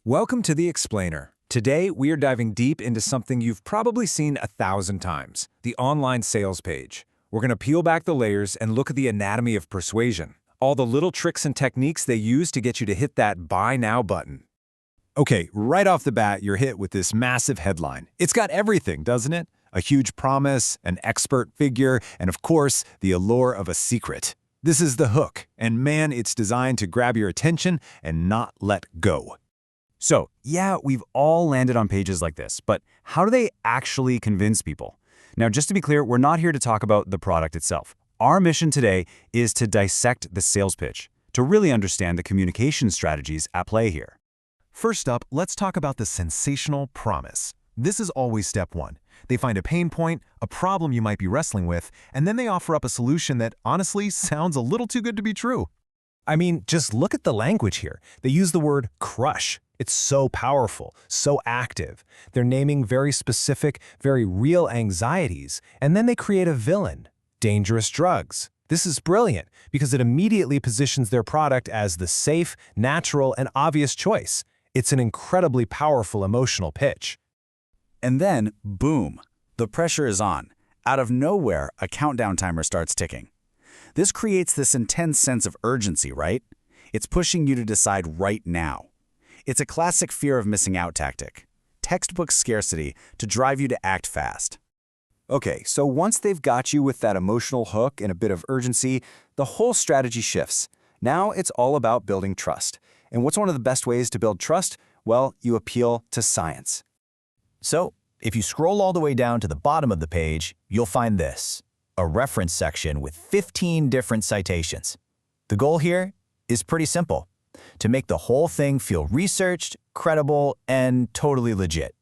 Welcome to The Explainer. Today, we are diving deep into something you've probably seen 1,000 times, the online sales page. We're going to peel back the layers and look at the anatomy of persuasion, all the little tricks and techniques they use to get you to hit that Buy Now button. Okay, right off the bat, you're hit with this massive headline. It's got everything, doesn't it? A huge promise, an expert figure, and of course, the allure of a secret. This is the hook, and man, it's designed to grab your attention and not let go. So, yeah, we've all landed on pages like this, but how do they actually convince people? Now, just to be clear, we're not here to talk about the product itself. Our mission today is to dissect the sales pitch, to really understand the communication strategies at play here. First up, let's talk about the sensational promise. This is always step one. They find a pain point, a problem you might be wrestling with, and then they offer up a solution that honestly sounds a little too good to be true. I mean, just look at the language here. They use the word crush. It's so powerful, so active. They're naming very specific, very real anxieties, and then they create a villain, dangerous drugs. This is brilliant because it immediately positions their product as the safe, natural, and obvious choice. It's an incredibly powerful emotional pitch. And then, boom, the pressure is on. Out of nowhere, a countdown timer starts ticking. This creates this intense sense of urgency, right? It's pushing you to decide right now. It's a classic fear of missing out tactic. Textbook scarcity to drive you to act fast. Okay, so once they've got you with that emotional hook and a bit of urgency, the whole strategy shifts. Now it's all about building trust. And what's one of the best ways to build trust? Well, you appeal to science. So, if you scroll all the way down to the bottom of the page, you'll find this, a reference section with 15 different citations. The goal here is pretty simple, to make the whole thing feel researched, credible, and totally legit.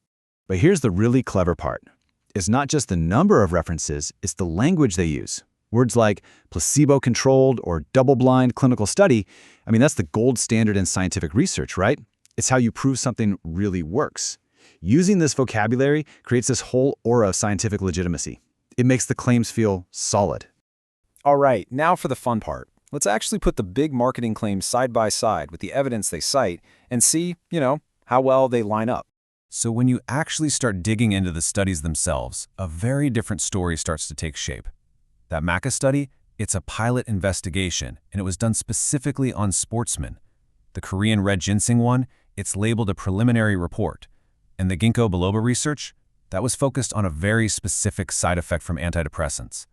But here's the really clever part. It's not just the number of references, it's the language they use. Words like placebo-controlled or double-blind clinical study, that's the gold standard in scientific research, right? It's how you prove something really works. Using this vocabulary creates this whole aura of scientific legitimacy. It makes the claims feel solid. All right, now for the fun part. Let's actually put the big marketing claims side by side with the evidence they cite and see, how well they line up. So when you actually start digging into the studies themselves, a very different story starts to take shape. That Maca study, it's a pilot investigation, and it was done specifically on sportsmen. The Korean Red Ginseng one, it's labeled a preliminary report. And the Ginkgo Biloba research, that was focused on a very specific side effect from antidepressants.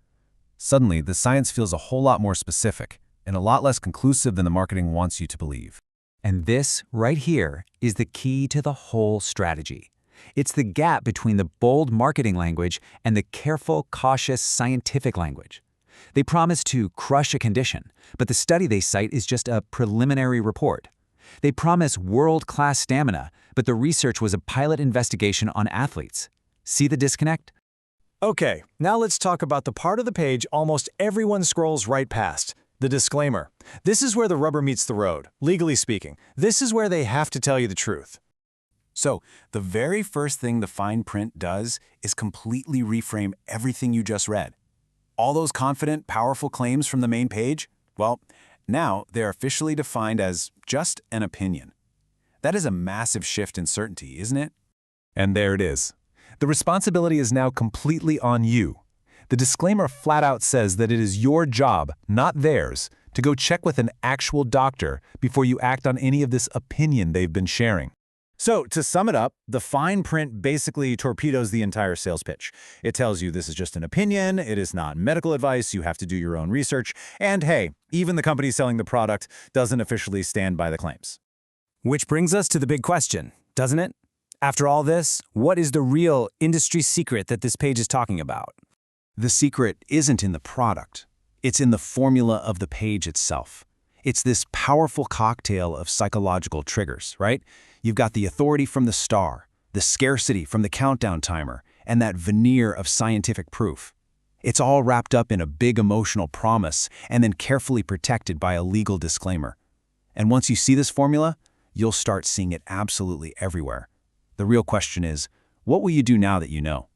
Suddenly, the science feels a whole lot more specific and a lot less conclusive than the marketing wants you to believe. And this, right here, is the key to the whole strategy. It's the gap between the bold marketing language and the careful, cautious scientific language. They promise to crush a condition, but the study they cite is just a preliminary report. They promise world-class stamina, but the research was a pilot investigation on athletes. See the disconnect? Okay, now let's talk about the part of the page almost everyone scrolls right past, the disclaimer. This is where the rubber meets the road, legally speaking. This is where they have to tell you the truth. So, the very first thing the fine print does is completely reframe everything you just read. All those confident, powerful claims from the main page, well, now they're officially defined as just an opinion. That is a massive shift in certainty, isn't it? And there it is. The responsibility is now completely on you. The disclaimer flat out says that it is your job, not theirs, to go check with an actual doctor before you act on any of this opinion they've been sharing. So, to sum it up, the fine print basically torpedoes the entire sales pitch. It tells you this is just an opinion, it is not medical advice, you have to do your own research, and hey, even the company selling the product doesn't officially stand by the claims. Which brings us to the big question, doesn't it? After all this, what is the real industry secret that this page is talking about? The secret isn't in the product. It's in the formula of the page itself. It's this powerful cocktail of psychological triggers, right? You've got the authority from the star, the scarcity from the countdown timer, and that veneer of scientific proof. It's all wrapped up in a big emotional promise and then carefully protected by a legal disclaimer. And once you see this formula, you'll start seeing it absolutely everywhere. The real question is, what will you do now that you know?